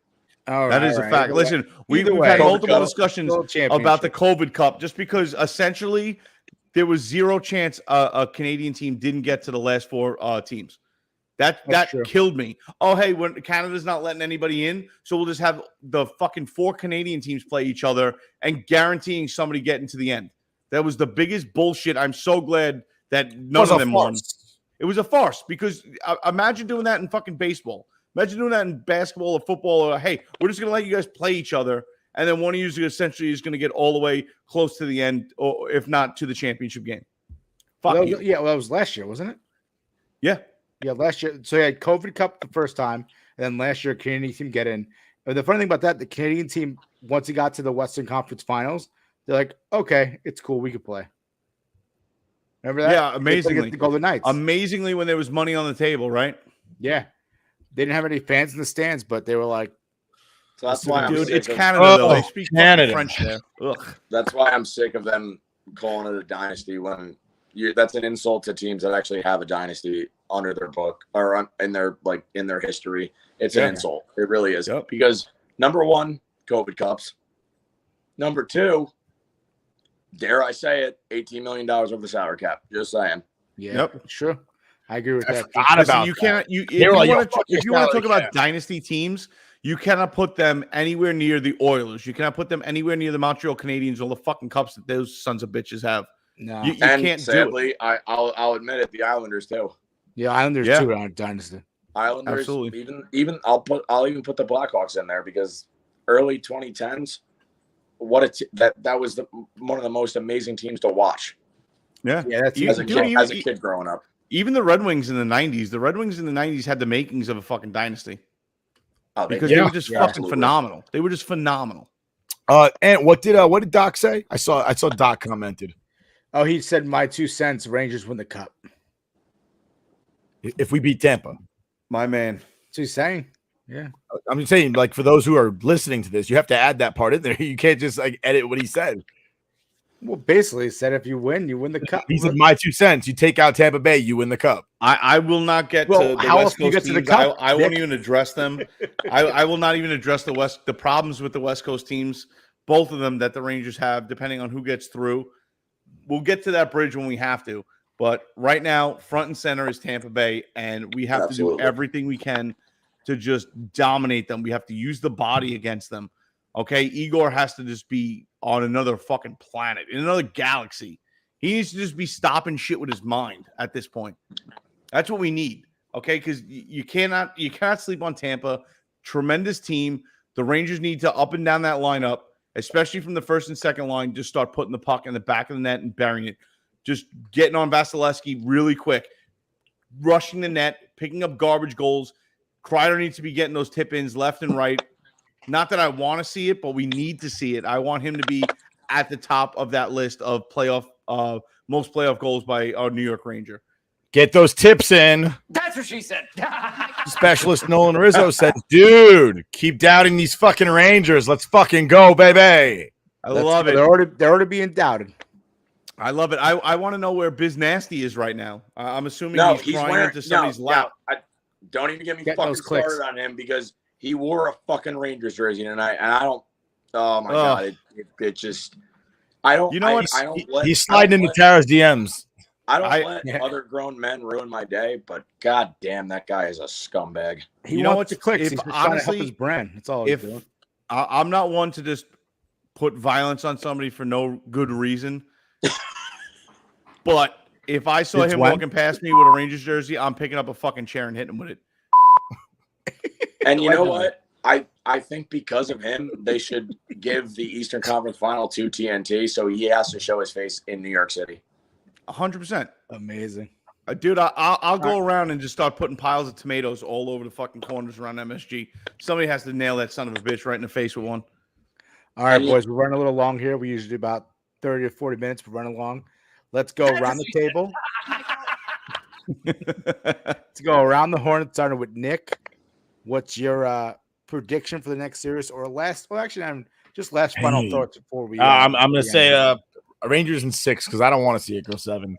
That is a fact. Listen, we've had multiple discussions about the COVID Cup just because essentially there was zero chance a Canadian team didn't get to the last 4 teams. That killed me. Oh, hey, when Canada's not letting anybody in, so we'll just have the fucking 4 Canadian teams play each other and guaranteeing somebody getting to the end. That was the biggest bullshit. I'm so glad that none of them won. It was a farce because imagine doing that in fucking baseball. Imagine doing that in basketball or football. Or, hey, we're just going to let you guys play each other. And then one of you essentially is going to get all the way close to the end, or if not to the championship game. Fuck you. Yeah, well, that was last year, wasn't it? Yeah. Yeah, last year. So you had COVID Cup the first time, and then last year, Canadian team get in. And the funny thing about that, the Canadian team, once it got to the Western Conference Finals, they're like, okay, it's cool. We could play. Remember that? Yeah, amazingly. The Golden Knights. Amazingly when there was money on the table, right? Yeah. They didn't have any fans in the stands, but they were like, So that's why I'm Dude, sick it's of, Canada, though. Oh, They speak Canada. fucking French there. Ugh. That's why I'm sick of them calling it a dynasty when that's an insult to teams that actually have a dynasty under their book or in their history. It's an insult. It really is. Yep. Because number one, COVID cups. Number two, dare I say it, $18 million over the salary cap. Just saying. Yeah, Yep. sure. I agree with I that. forgot Listen, about you that. can't. If They were you like, want "Yo, to, fuck your if you want to salary talk about cap." dynasty teams, you cannot put them anywhere near the Oilers. You cannot put them anywhere near the Montreal Canadiens or the fucking cups that those sons of bitches have. No. You And can't do it. sadly, I'll admit it, the Islanders too. Yeah, Islanders Yeah. too are dynasty. Islanders, Absolutely. even I'll even put the Blackhawks in there because early 2010s, that was one of the most amazing teams to watch Yeah, Yeah, that's as a huge. kid growing up. Even the Red Wings in the '90s. The Red Wings in the '90s had the makings of a fucking dynasty Oh, because they were just fucking absolutely. phenomenal. They were just phenomenal. And what did Doc say? I saw Doc commented. Oh, he said my 2 cents. Rangers win the cup. If we beat Tampa. My man. That's what he's saying. Yeah. I'm just saying, like, for those who are listening to this, you have to add that part in there. You can't just like edit what he said. Well, basically, he said if you win the cup. He said, "My 2 cents. You take out Tampa Bay, you win the cup." I will not get Well, to the how else West do you Coast get to the teams. cup, I won't Nick? even address them. I will not even address the problems with the West Coast teams, both of them that the Rangers have, depending on who gets through. We'll get to that bridge when we have to. But right now, front and center is Tampa Bay, and we have to do everything we can to just dominate them. We have to use the body against them. Okay, Igor has to just be on another fucking planet, in another galaxy. He needs to just be stopping shit with his mind at this point. That's what we need. Okay, because you cannot sleep on Tampa. Tremendous team. The Rangers need to up and down that lineup, especially from the first and second line. Just start putting the puck in the back of the net and burying it. Just getting on Vasilevsky really quick, rushing the net, picking up garbage goals. Kreider needs to be getting those tip-ins left and right. Not that I want to see it, but we need to see it. I want him to be at the top of that list of most playoff goals by our New York Ranger. Get those tips in. That's what she said. Specialist Nolan Rizzo said, "Dude, keep doubting these fucking Rangers. Let's fucking go, baby." I love it. They're already being doubted. I love it. I want to know where Biz Nasty is right now. I'm assuming he's crying wearing into somebody's lap. Don't even get me Get fucking those clicks. started on him because he wore a fucking Rangers jersey tonight, and I don't. Oh my god! It just. I don't. You know what? I don't let, He's sliding into Tara's DMs. I don't let other grown men ruin my day, but god damn, that guy is a scumbag. He You know wants what? the clicks. If He's just trying to help honestly- his brand. That's all he's doing. I'm not one to just put violence on somebody for no good reason. But if I saw Since him when? walking past me with a Rangers jersey, I'm picking up a fucking chair and hitting him with it. And you know what? I think because of him, they should give the Eastern Conference Final to TNT, so he has to show his face in New York City. 100%. Amazing. Dude, I'll go around and just start putting piles of tomatoes all over the fucking corners around MSG. Somebody has to nail that son of a bitch right in the face with one. All right, And boys, we're running a little long here. We usually do about 30 or 40 minutes. We're running long. Let's go around the table. Let's go around the horn, starting with Nick. What's your prediction for the next series or last? Well, actually, I'm just last final Hey. thoughts before we. I'm going to we say end. Rangers in 6 because I don't want to see it go 7.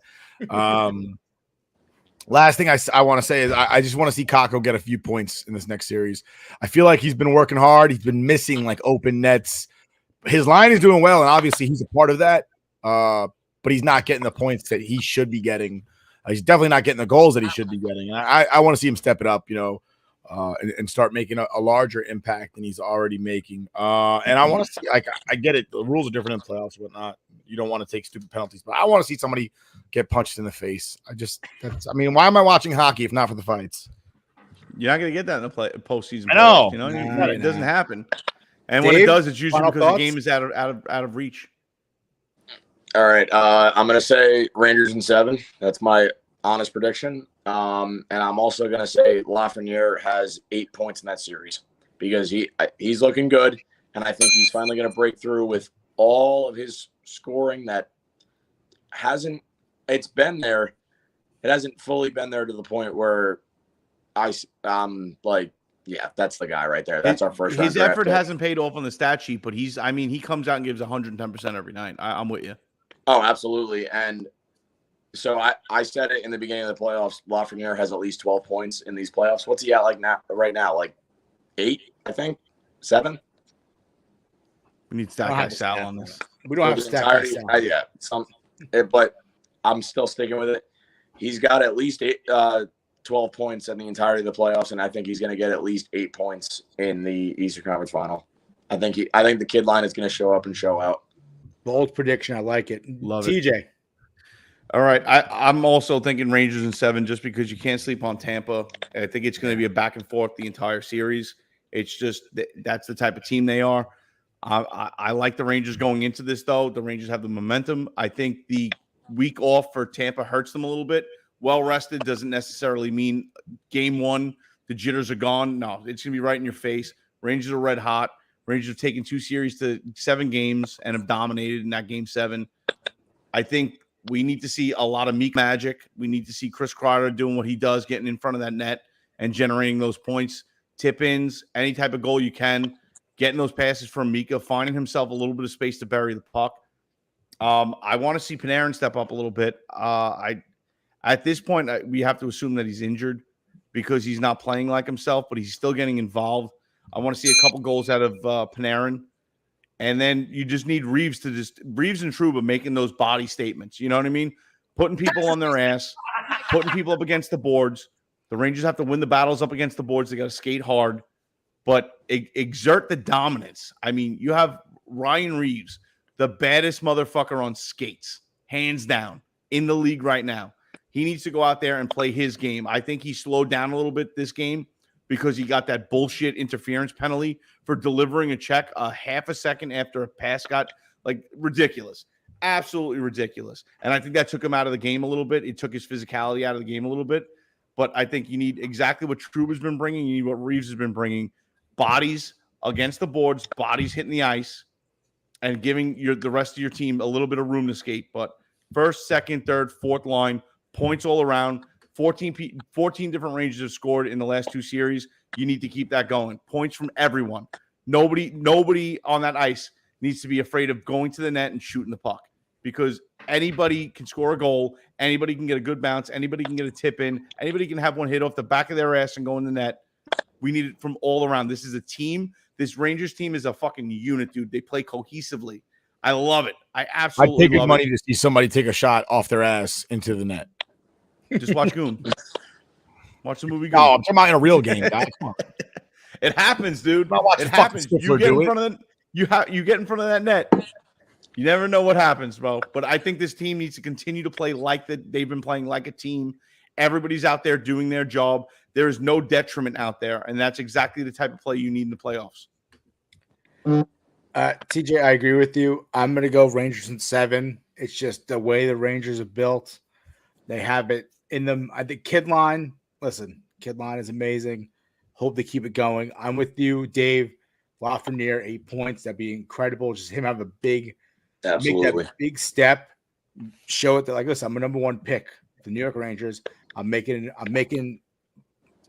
Last thing I want to say is I just want to see Kakko get a few points in this next series. I feel like he's been working hard. He's been missing like open nets. His line is doing well, and obviously he's a part of that. But he's not getting the points that he should be getting. He's definitely not getting the goals that he should be getting. I want to see him step it up, and start making a larger impact than he's already making. And I want to see, like, I get it. The rules are different in playoffs and whatnot. You don't want to take stupid penalties, but I want to see somebody get punched in the face. Why am I watching hockey if not for the fights? You're not going to get that in the postseason. I know. Playoffs, it doesn't happen. And Dave, when it does, it's usually final because the thoughts? game is out of reach. All right, I'm gonna say Rangers in 7. That's my honest prediction. And I'm also gonna say Lafreniere has 8 points in that series because he's looking good, and I think he's finally gonna break through with all of his scoring that it's been there. It hasn't fully been there to the point where I'm like Yeah, that's the guy right there. That's our first round His draft effort pick. hasn't paid off on the stat sheet, but he comes out and gives 110% every night. I'm with you. Oh, absolutely. And so I said it in the beginning of the playoffs. Lafreniere has at least 12 points in these playoffs. What's he at right now? Like 8, I think? 7? We need stat guy Sal on this. We don't have stat guy Sal. Yeah, but I'm still sticking with it. He's got at least 12 points in the entirety of the playoffs, and I think he's going to get at least 8 points in the Eastern Conference Final. I think the kid line is going to show up and show out. Bold prediction. I like it. Love it. TJ. All right. I'm also thinking Rangers in 7 just because you can't sleep on Tampa. I think it's going to be a back and forth the entire series. It's just that's the type of team they are. I like the Rangers going into this, though. The Rangers have the momentum. I think the week off for Tampa hurts them a little bit. Well rested doesn't necessarily mean game 1, the jitters are gone. No, it's going to be right in your face. Rangers are red hot. Rangers have taken 2 series to 7 games and have dominated in that game 7. I think we need to see a lot of Meek magic. We need to see Chris Kreider doing what he does, getting in front of that net and generating those points, tip-ins, any type of goal you can, getting those passes from Mika, finding himself a little bit of space to bury the puck. I want to see Panarin step up a little bit. At this point, we have to assume that he's injured because he's not playing like himself, but he's still getting involved. I want to see a couple goals out of Panarin. And then you just need Reeves and Trouba making those body statements. You know what I mean? Putting people on their ass, putting people up against the boards. The Rangers have to win the battles up against the boards. They got to skate hard, but exert the dominance. I mean, you have Ryan Reeves, the baddest motherfucker on skates, hands down, in the league right now. He needs to go out there and play his game. I think he slowed down a little bit this game because he got that bullshit interference penalty for delivering a check a half a second after a pass got ridiculous. Absolutely ridiculous. And I think that took him out of the game a little bit. It took his physicality out of the game a little bit. But I think you need exactly what Trouba's been bringing. You need what Reeves has been bringing. Bodies against the boards, bodies hitting the ice, and giving the rest of your team a little bit of room to skate. But first, second, third, fourth line, points all around. 14 different Rangers have scored in the last 2 series. You need to keep that going. Points from everyone. Nobody on that ice needs to be afraid of going to the net and shooting the puck because anybody can score a goal. Anybody can get a good bounce. Anybody can get a tip in. Anybody can have one hit off the back of their ass and go in the net. We need it from all around. This is a team. This Rangers team is a fucking unit, dude. They play cohesively. I love it. I absolutely I'd take love money it. to see somebody take a shot off their ass into the net. Just watch Goon. Watch the movie Goon. No, I'm talking about in a real game, guys. Come on. It happens, dude. I'm not watching It happens. fucking You Stifler get do in it. front of you get in front of that net. You never know what happens, bro. But I think this team needs to continue to play they've been playing like a team. Everybody's out there doing their job. There is no detriment out there, and that's exactly the type of play you need in the playoffs. TJ, I agree with you. I'm going to go Rangers in 7. It's just the way the Rangers are built. They have it in them. I think kid line is amazing. Hope they keep it going. I'm with you, Dave. Lafreniere, 8 points. That'd be incredible. Just him have a make that big step. Show it that listen, I'm a number 1 pick. The New York Rangers. I'm making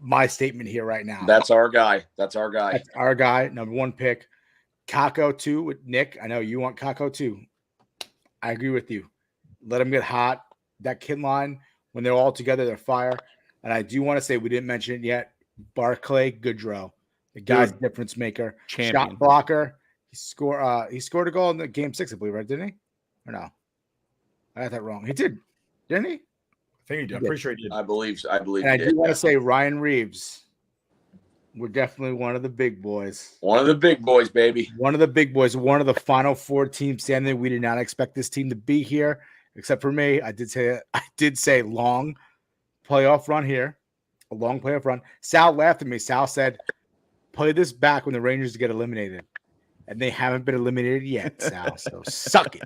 my statement here right now. That's our guy. That's our guy. Number 1 pick. Kako 2 with Nick. I know you want Kako 2. I agree with you. Let him get hot. That kid line, when they're all together, they're fire. And I do want to say we didn't mention it yet. Barclay Goodrow, the guy's difference maker, champion. Shot blocker. He scored a goal in the game 6, I believe, right? Didn't he? Or no? I got that wrong. He did, didn't he? I think he did. I'm pretty sure he did. I believe. And I do want to say Ryan Reeves. We're definitely one of the big boys. One of the big boys, baby. One of the big boys. One of the Final 4 teams standing. We did not expect this team to be here, except for me. I did say long playoff run here. A long playoff run. Sal laughed at me. Sal said, play this back when the Rangers get eliminated. And they haven't been eliminated yet, Sal. So suck it.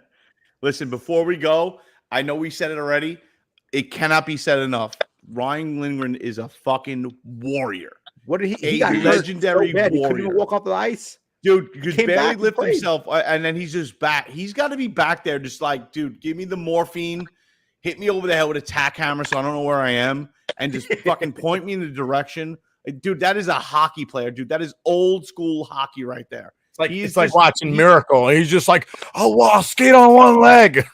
Listen, before we go, I know we said it already. It cannot be said enough. Ryan Lindgren is a fucking warrior. What did he got legendary so bad. He couldn't warrior. even walk off the ice. Dude, could Came barely back and lift played. himself, and then he's just back. He's got to be back there just dude, give me the morphine, hit me over the head with a tack hammer so I don't know where I am, and just fucking point me in the direction Dude, that is a hockey player, dude. That is old school hockey right there. It's like watching Miracle. He's just like, oh, wow, skate on one leg.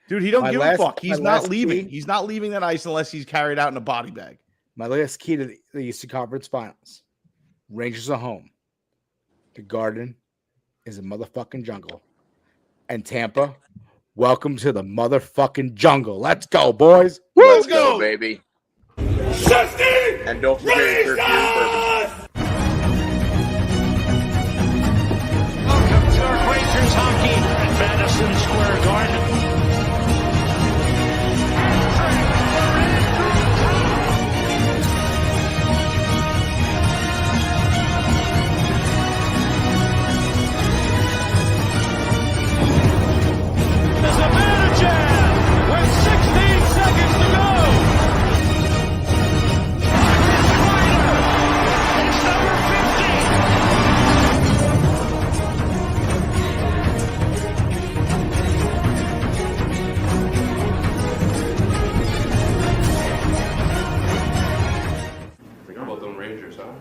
Dude, he don't My give last- a fuck. He's my not last leaving. key- He's not leaving that ice unless he's carried out in a body bag. My last key to the Eastern Conference Finals. Rangers are home. The Garden is a motherfucking jungle. And Tampa, welcome to the motherfucking jungle. Let's go, boys. Let's go, baby. 60 And don't forget your beer bourbon. Welcome to our Rangers hockey at Madison Square Garden. There's a man jam with 16 seconds to go. It's number 50. Forgot about them Rangers, huh?